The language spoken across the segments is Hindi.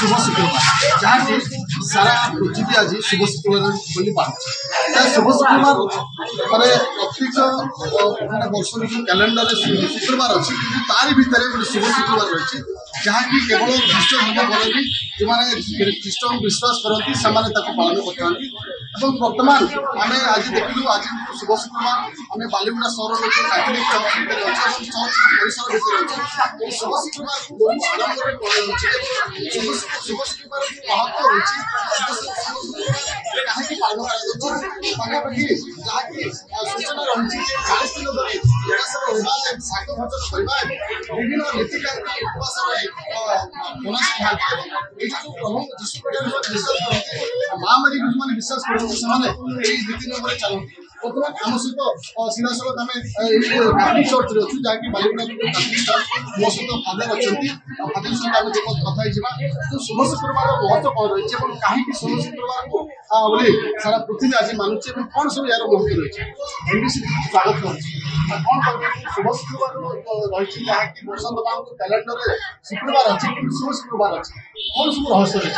शुभ शुक्रवार जहाँकि सारा पृथ्वी आज शुभ शुक्रवार बोली पार्टी शुभ शुक्रवार माने प्रत्येक माने वर्ष कैलेंडर शुक्रवार अच्छी कि तारी भितर गोटे शुभ शुक्रवार रही जहाँकि केवल ख्रीष्ट धर्मावलम्बी जो ख्रीष्ट विश्वास करती से पालन करते बर्तमान आम आज देखिलु आज शुभ शुक्रवार आम बालीगुड़ा सहर लोग कैथोलिक चर्च भितर अच्छे चर्च परिसर भितर अच्छे शुभ शुक्रवार बहुत आडम्बर शुभ शुक्रवार महत्व रही कहीं पालन पाखापाखि जहाँकि सूचना रही 40 दिन धरी निराश शाग भोजन करवा विभिन्न नीतिकांति उपवास प्रभु जीशु विश्वास करते महामारी जो विश्वास करते नीति नियम चलती बर्तमान आम सहित सीधासख आम कैथोलिक चर्च अच्छु जहाँकि बालीगुड़ा कैथोलिक चर्च मो सहित फादर अच्छा फादर सहित आम कथा जो शुभ शुक्रवार महत्व कौन रही है कहीं शुभ शुक्रवार को बोले सारा पृथ्वी आज मानुचे कौन सब यार महत्व रही स्वागत कर कौन शुभ शुक्रवार रही जहाँकि बसंत बाबू कैलेंडर शुक्रवार अच्छे कि शुभ शुक्रवार अच्छे कौन सब रहस्य रही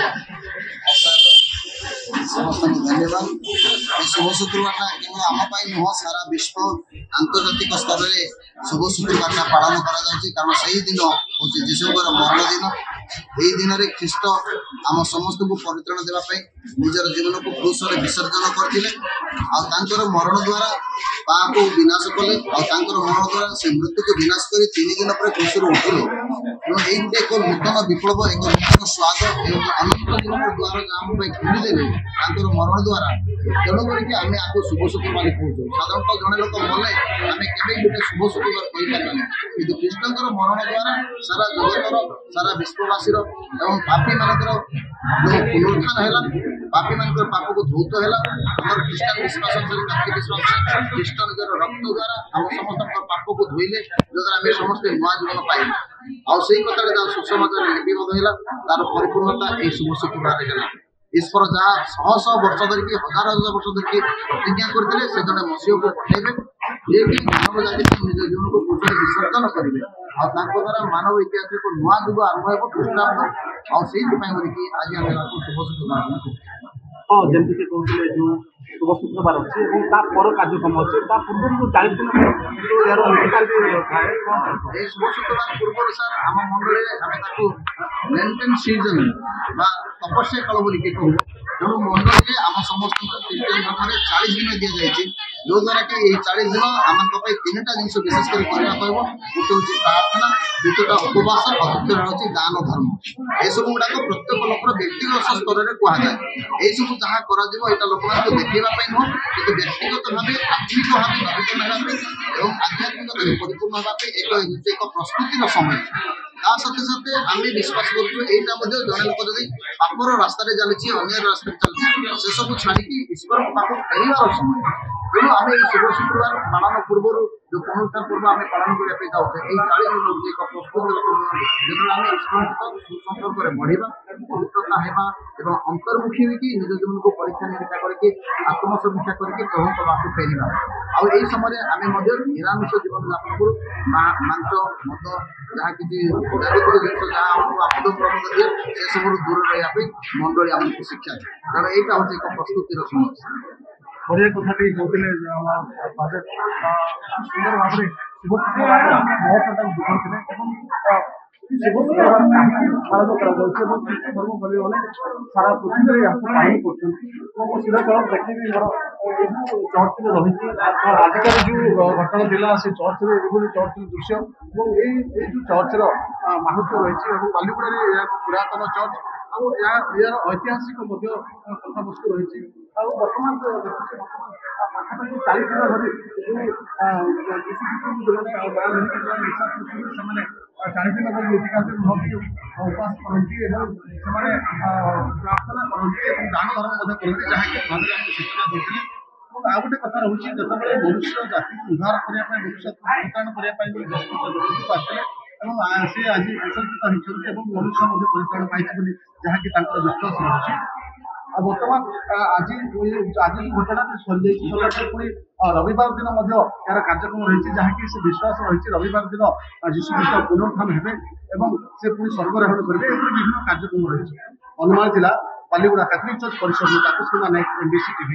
समस्त धन्यवाद शुभ शुक्रवार केवल आम नुह सारा विश्व आंतर्जातिक स्तर में शुभ शुक्रवार पालन कारण से दिन हूँ जीशुकर मरण दिन यही दिन में ख्रीष्ट आम समस्त को परित्राण देवाई निजर जीवन को क्रूस विसर्जन करते मरण द्वारा पाप को विनाश कले मरण द्वारा से मृत्यु को विनाश कर 3 दिन पर क्रूस उठिले यही गोटे एक नूतन विप्लव एक नूतन स्वाद एवं अनंत जीवन द्वार आम खोलीदेले मरण द्वारा तेणुक आम आपको शुभ शुक्रवार कहूँ साधारणतः जड़े लोक मले आम के गोटे शुभ शुक्रवार कहीपर कि कृष्णकर मरण द्वारा सारा जगतर सारा विश्ववासी एवं पापी मानकर जो पुनरुत्थान है पापी मान पाप को धौत है ख्रीष्टान विश्वास कैथोलिक विश्वास ख्रीष्ट निजर रक्त द्वारा आम समस्त पाप को धोइले जद्वारा आम समस्त नुआ जीवन पाइले आई कथा सुसमाचार लिपिबद्ध है तार परिपूर्णता यही शुभ शुक्रवार है ईश्वर जहाँ शह शह वर्ष धरिकी हजार हजार वर्ष धरिकी प्रतिज्ञा करते से जड़े मसीह को पठेबे जे कि मानव जाति निज जीवन को क्रूस विसर्जन करेंगे द्वारा मानव इतिहास को नुआ जुग आरंभ हो ख्रीष्टाब्द आज आम शुभ शुक्रवार हाँ जमी से कहते जो शुभ शुक्रवार अच्छे पर कार्यक्रम अच्छे पूर्व जो 40 दिन जो यार थाए शुभ शुक्रवार पूर्व सर आम मंडल आम लेंटेन सीजन तपस्या काल बोल कहूँ तेणु मंडल आम समस्त ख्रीष्टान धर्म 40 दिन दि जाए जो द्वारा कि 40 दिन आम 3टा जिन विशेष कर गोटे हूँ प्रार्थना द्वितीयटा उपवास और तृतीय हूँ दान धर्म यह सब गुड़ाक प्रत्येक लोकर व्यक्तिगत स्तर में कहुए यही सब जहाँ कर लोक देखा नुह कि व्यक्तिगत भाव आत्मिक भाव नवीकरण एवं आध्यात्मिकता परिपूर्ण होगा एक प्रस्तुतिर समय साथे साथे आम विश्वास करूँ जड़े लोक जब पापर रास्तार चलती अन्य रास्ता चलती से सब छाड़ी ईश्वर पाख फेरबार समय तेणु आम शुभ शुक्रवार पालन पूर्व जो पुनरुत्थान पूर्व आम पालन करने जाऊे यही 40 दिन एक प्रस्तुत जो आम ईश्वर सहित सुसंपर्क बढ़ा पवित्रता होगा और अंतर्मुखी होगी निज जीवन को परीक्षा निरीक्षा करके आत्मसमीक्षा करके प्रभु पाक फेरवा आई समय आम निरामिष जीवन यापन करूँ मांस मद जहाँ किसी जागतिक जिन जहाँ आमको आमद प्रमोद दिए से सब दूर रही मंडली आमको शिक्षा दे कारण यहाँ हूँ एक प्रस्तुतिर समय बढ़िया कथाटी कहते फादर सुंदर भाव में शुभ शुक्रवार महत्वटा बुझे शुभ शुक्रवार पालन कर धर्म बोले सारा पृथ्वी यहाँ पालन कर सीधा सड़क देखी मोर चर्च में रही आजिकार जो घटना था से चर्च में चर्च दृश्य और जो चर्चर महत्व रही बालीगुड़ा पुरातन चर्च यार ऐतिहासिक कथा वस्तु रही बर्तमान पाखापाखि 40 दिन धरी जो निशा से 40 दिन धरी नीतिकांति रुहति उपवास करती प्रार्थना करती दान धर्म करती जहाँकि सूचना देते आ गोटे कथा रोचे जिते मनुष्य जाति को उद्धार करने मनुष्य परित्राण करने आसते से आज विसर्जित होती मनुष्य परित्राण पाई जहाँकि विश्वास रही बर्तमान आज आज जो घटना सरी पुणी रविवार दिन यार कार्यक्रम रही जहाँकि से विश्वास रही रविवार दिन जीशु ख्रीष्ट पुनरुत्थान हे से पुणी स्वर्ग आरोहण करेंगे विभिन्न कार्यक्रम रही कन्धमाल जिला बालीगुड़ा कैथलिक चर्च परिसर में तापस कुमार नायक, MBC TV।